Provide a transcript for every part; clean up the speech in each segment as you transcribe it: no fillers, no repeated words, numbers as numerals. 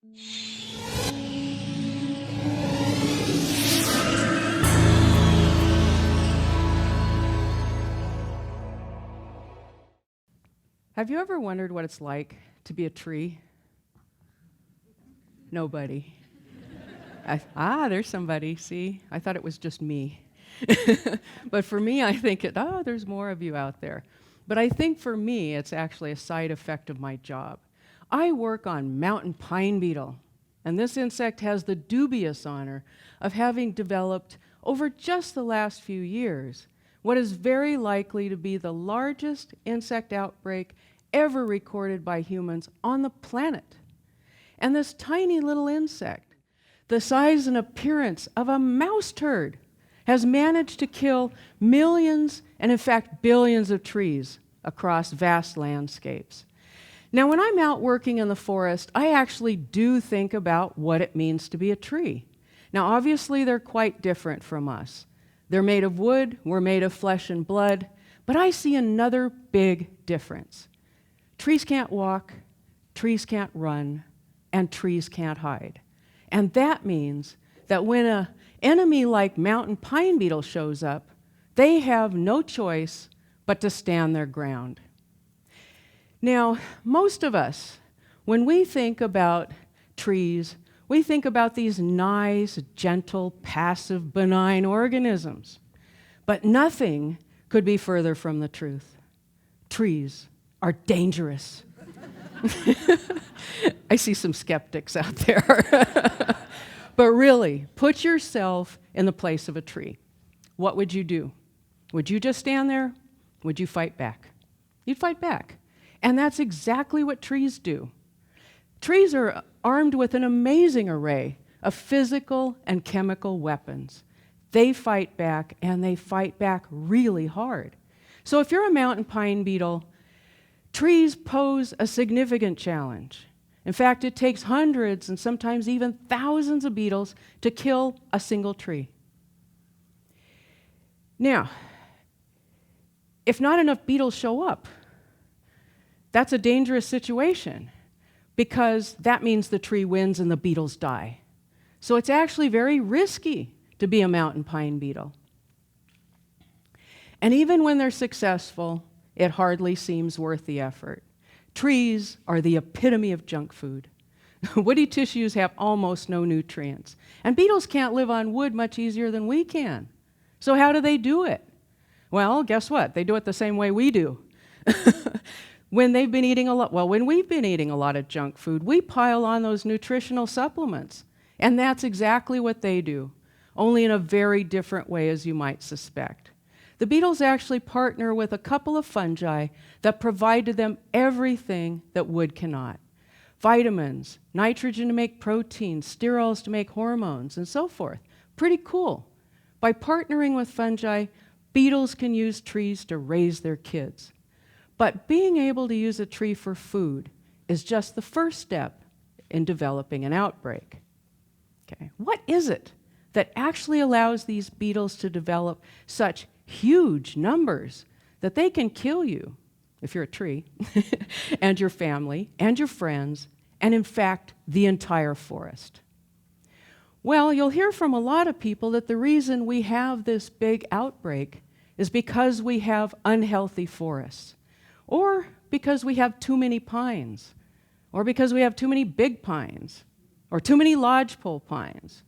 Have you ever wondered what it's like to be a tree? Nobody. There's somebody, see? I thought it was just me. But for me, I think there's more of you out there. But I think for me, it's actually a side effect of my job. I work on mountain pine beetle, and this insect has the dubious honor of having developed over just the last few years what is very likely to be the largest insect outbreak ever recorded by humans on the planet. And this tiny little insect, the size and appearance of a mouse turd, has managed to kill millions and in fact billions of trees across vast landscapes. Now, when I'm out working in the forest, I actually do think about what it means to be a tree. Now, obviously, they're quite different from us. They're made of wood, we're made of flesh and blood, but I see another big difference. Trees can't walk, trees can't run, and trees can't hide. And that means that when an enemy like mountain pine beetle shows up, they have no choice but to stand their ground. Now, most of us, when we think about trees, we think about these nice, gentle, passive, benign organisms. But nothing could be further from the truth. Trees are dangerous. I see some skeptics out there. But really, put yourself in the place of a tree. What would you do? Would you just stand there? Would you fight back? You'd fight back. And that's exactly what trees do. Trees are armed with an amazing array of physical and chemical weapons. They fight back, and they fight back really hard. So if you're a mountain pine beetle, trees pose a significant challenge. In fact, it takes hundreds and sometimes even thousands of beetles to kill a single tree. Now, if not enough beetles show up, that's a dangerous situation because that means the tree wins and the beetles die. So it's actually very risky to be a mountain pine beetle. And even when they're successful, it hardly seems worth the effort. Trees are the epitome of junk food. Woody tissues have almost no nutrients. And beetles can't live on wood much easier than we can. So how do they do it? Well, guess what? They do it the same way we do. When we've been eating a lot of junk food, we pile on those nutritional supplements. And that's exactly what they do, only in a very different way, as you might suspect. The beetles actually partner with a couple of fungi that provide to them everything that wood cannot. Vitamins, nitrogen to make proteins, sterols to make hormones, and so forth. Pretty cool. By partnering with fungi, beetles can use trees to raise their kids. But being able to use a tree for food is just the first step in developing an outbreak. Okay. What is it that actually allows these beetles to develop such huge numbers that they can kill you, if you're a tree, and your family, and your friends, and in fact, the entire forest? Well, you'll hear from a lot of people that the reason we have this big outbreak is because we have unhealthy forests, or because we have too many pines, or because we have too many big pines, or too many lodgepole pines.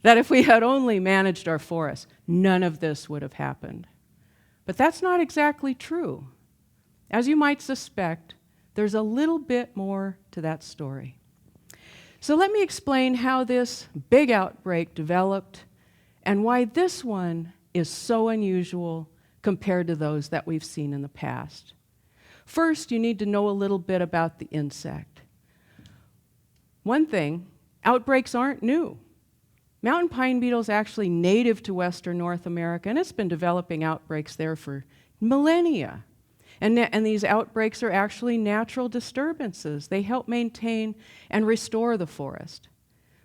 That if we had only managed our forests, none of this would have happened. But that's not exactly true. As you might suspect, there's a little bit more to that story. So let me explain how this big outbreak developed and why this one is so unusual compared to those that we've seen in the past. First, you need to know a little bit about the insect. One thing, outbreaks aren't new. Mountain pine beetle is actually native to Western North America, and it's been developing outbreaks there for millennia. And these outbreaks are actually natural disturbances. They help maintain and restore the forest.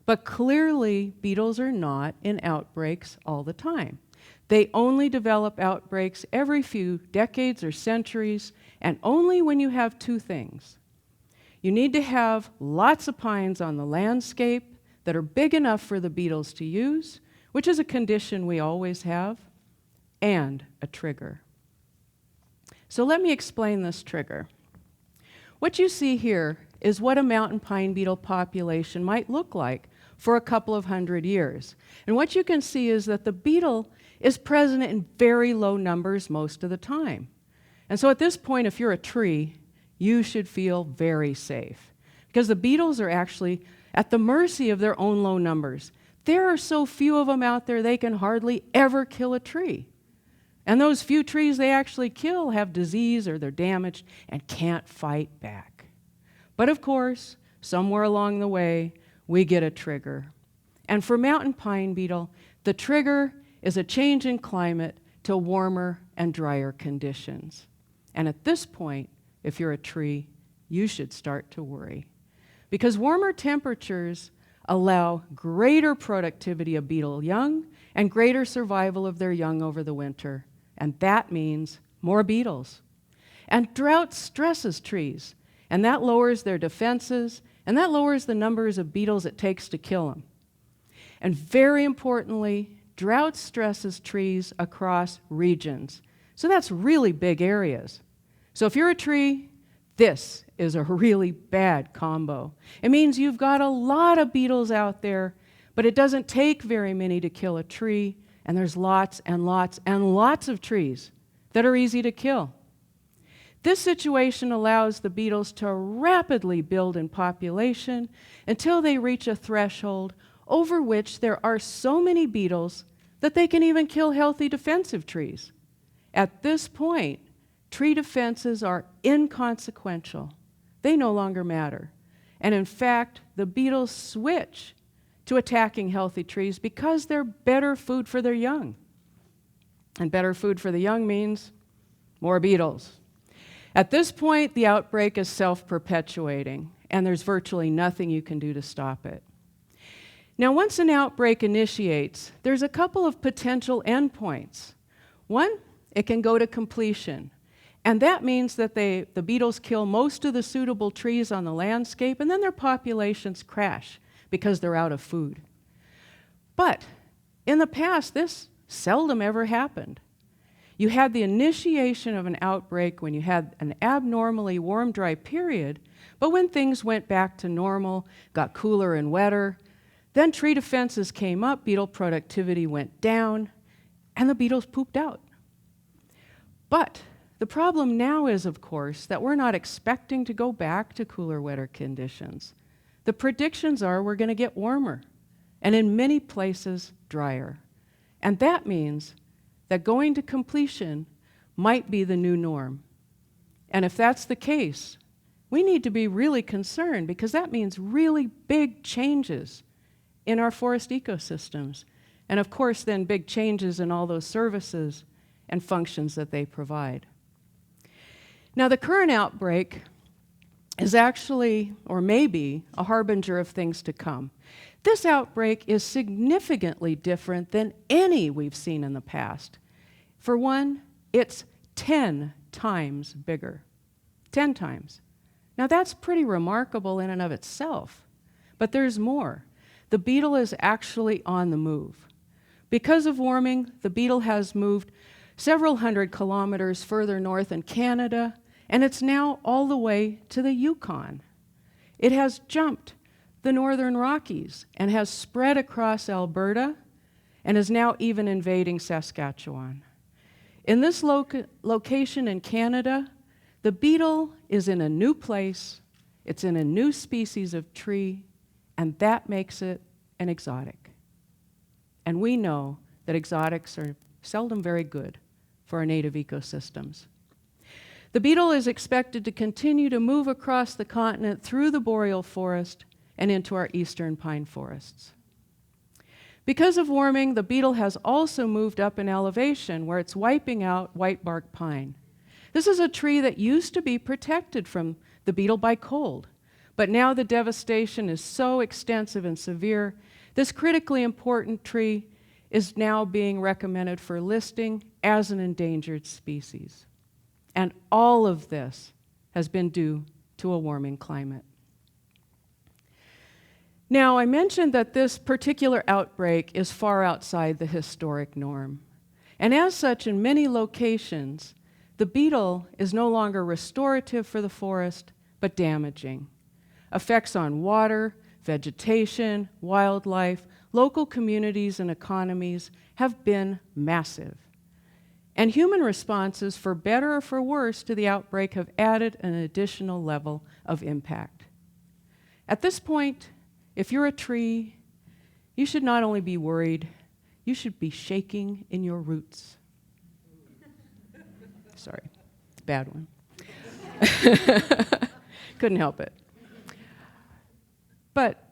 But clearly, beetles are not in outbreaks all the time. They only develop outbreaks every few decades or centuries, and only when you have two things. You need to have lots of pines on the landscape that are big enough for the beetles to use, which is a condition we always have, and a trigger. So let me explain this trigger. What you see here is what a mountain pine beetle population might look like for a couple of hundred years. And what you can see is that the beetle is present in very low numbers most of the time. And so at this point, if you're a tree, you should feel very safe, because the beetles are actually at the mercy of their own low numbers. There are so few of them out there, they can hardly ever kill a tree. And those few trees they actually kill have disease or they're damaged and can't fight back. But of course, somewhere along the way, we get a trigger. And for mountain pine beetle, the trigger is a change in climate to warmer and drier conditions. And at this point, if you're a tree, you should start to worry, because warmer temperatures allow greater productivity of beetle young and greater survival of their young over the winter. And that means more beetles. And drought stresses trees, and that lowers their defenses, and that lowers the numbers of beetles it takes to kill them. And very importantly, drought stresses trees across regions. So that's really big areas. So if you're a tree, this is a really bad combo. It means you've got a lot of beetles out there, but it doesn't take very many to kill a tree, and there's lots and lots and lots of trees that are easy to kill. This situation allows the beetles to rapidly build in population until they reach a threshold over which there are so many beetles that they can even kill healthy defensive trees. At this point, tree defenses are inconsequential. They no longer matter. And in fact, the beetles switch to attacking healthy trees because they're better food for their young. And better food for the young means more beetles. At this point, the outbreak is self-perpetuating, and there's virtually nothing you can do to stop it. Now, once an outbreak initiates, there's a couple of potential endpoints. One, it can go to completion. And that means that the beetles kill most of the suitable trees on the landscape, and then their populations crash because they're out of food. But in the past, this seldom ever happened. You had the initiation of an outbreak when you had an abnormally warm, dry period, but when things went back to normal, got cooler and wetter, then tree defenses came up, beetle productivity went down, and the beetles pooped out. But the problem now is, of course, that we're not expecting to go back to cooler, wetter conditions. The predictions are we're going to get warmer, and in many places, drier. And that means that going to completion might be the new norm. And if that's the case, we need to be really concerned, because that means really big changes in our forest ecosystems. And of course, then big changes in all those services and functions that they provide. Now, the current outbreak is actually, or maybe, a harbinger of things to come. This outbreak is significantly different than any we've seen in the past. For one, it's 10 times bigger. 10 times. Now, that's pretty remarkable in and of itself. But there's more. The beetle is actually on the move. Because of warming, the beetle has moved several hundred kilometers further north in Canada, and it's now all the way to the Yukon. It has jumped the northern Rockies and has spread across Alberta and is now even invading Saskatchewan. In this location in Canada, the beetle is in a new place, it's in a new species of tree, and that makes it an exotic. And we know that exotics are seldom very good for our native ecosystems. The beetle is expected to continue to move across the continent through the boreal forest and into our eastern pine forests. Because of warming, the beetle has also moved up in elevation, where it's wiping out whitebark pine. This is a tree that used to be protected from the beetle by cold, but now the devastation is so extensive and severe, this critically important tree is now being recommended for listing as an endangered species. And all of this has been due to a warming climate. Now, I mentioned that this particular outbreak is far outside the historic norm. And as such, in many locations, the beetle is no longer restorative for the forest, but damaging. Effects on water, vegetation, wildlife, local communities, and economies have been massive. And human responses, for better or for worse, to the outbreak have added an additional level of impact. At this point, if you're a tree, you should not only be worried, you should be shaking in your roots. Sorry, bad one. Couldn't help it. But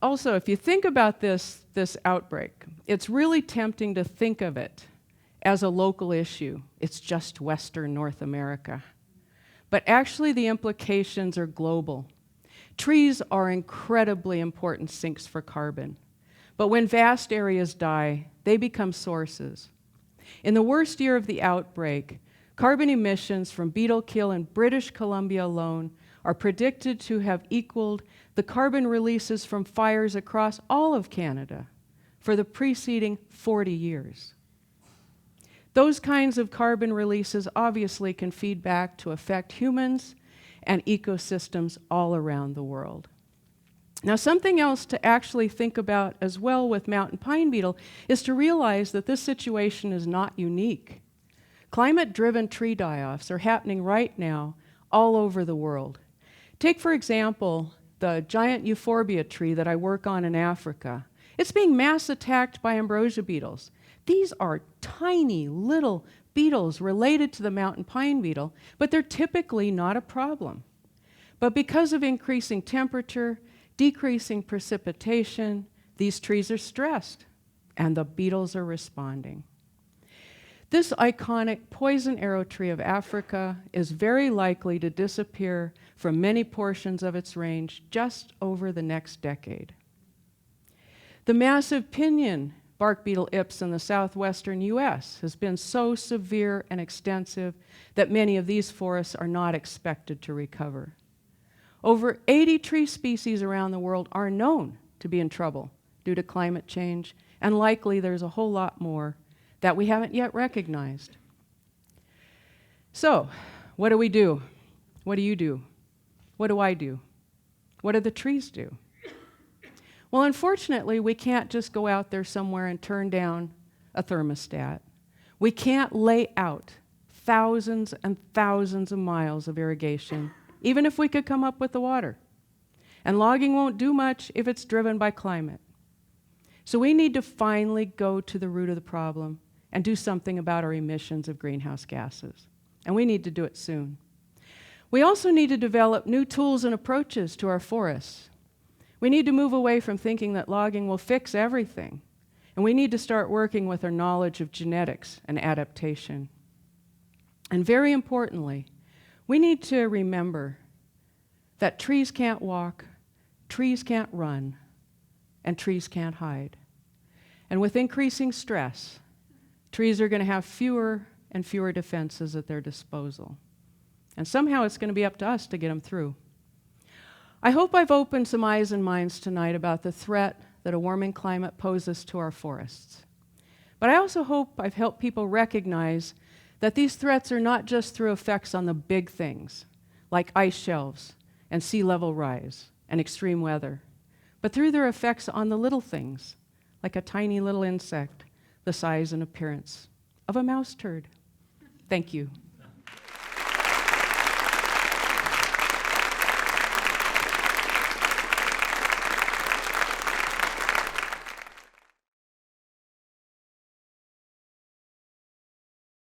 also, if you think about this outbreak, it's really tempting to think of it as a local issue. It's just Western North America. But actually, the implications are global. Trees are incredibly important sinks for carbon. But when vast areas die, they become sources. In the worst year of the outbreak, carbon emissions from beetle kill in British Columbia alone are predicted to have equaled the carbon releases from fires across all of Canada for the preceding 40 years. Those kinds of carbon releases obviously can feed back to affect humans and ecosystems all around the world. Now, something else to actually think about as well with mountain pine beetle is to realize that this situation is not unique. Climate-driven tree die-offs are happening right now all over the world. Take, for example, the giant euphorbia tree that I work on in Africa. It's being mass attacked by ambrosia beetles. These are tiny little beetles related to the mountain pine beetle, but they're typically not a problem. But because of increasing temperature, decreasing precipitation, these trees are stressed, and the beetles are responding. This iconic poison arrow tree of Africa is very likely to disappear from many portions of its range just over the next decade. The massive pinion bark beetle ips in the southwestern US has been so severe and extensive that many of these forests are not expected to recover. Over 80 tree species around the world are known to be in trouble due to climate change, and likely there's a whole lot more that we haven't yet recognized. So, what do we do? What do you do? What do I do? What do the trees do? Well, unfortunately, we can't just go out there somewhere and turn down a thermostat. We can't lay out thousands and thousands of miles of irrigation, even if we could come up with the water. And logging won't do much if it's driven by climate. So we need to finally go to the root of the problem and do something about our emissions of greenhouse gases. And we need to do it soon. We also need to develop new tools and approaches to our forests. We need to move away from thinking that logging will fix everything. And we need to start working with our knowledge of genetics and adaptation. And very importantly, we need to remember that trees can't walk, trees can't run, and trees can't hide. And with increasing stress, trees are going to have fewer and fewer defenses at their disposal. And somehow it's going to be up to us to get them through. I hope I've opened some eyes and minds tonight about the threat that a warming climate poses to our forests. But I also hope I've helped people recognize that these threats are not just through effects on the big things, like ice shelves and sea level rise and extreme weather, but through their effects on the little things, like a tiny little insect the size and appearance of a mouse turd. Thank you.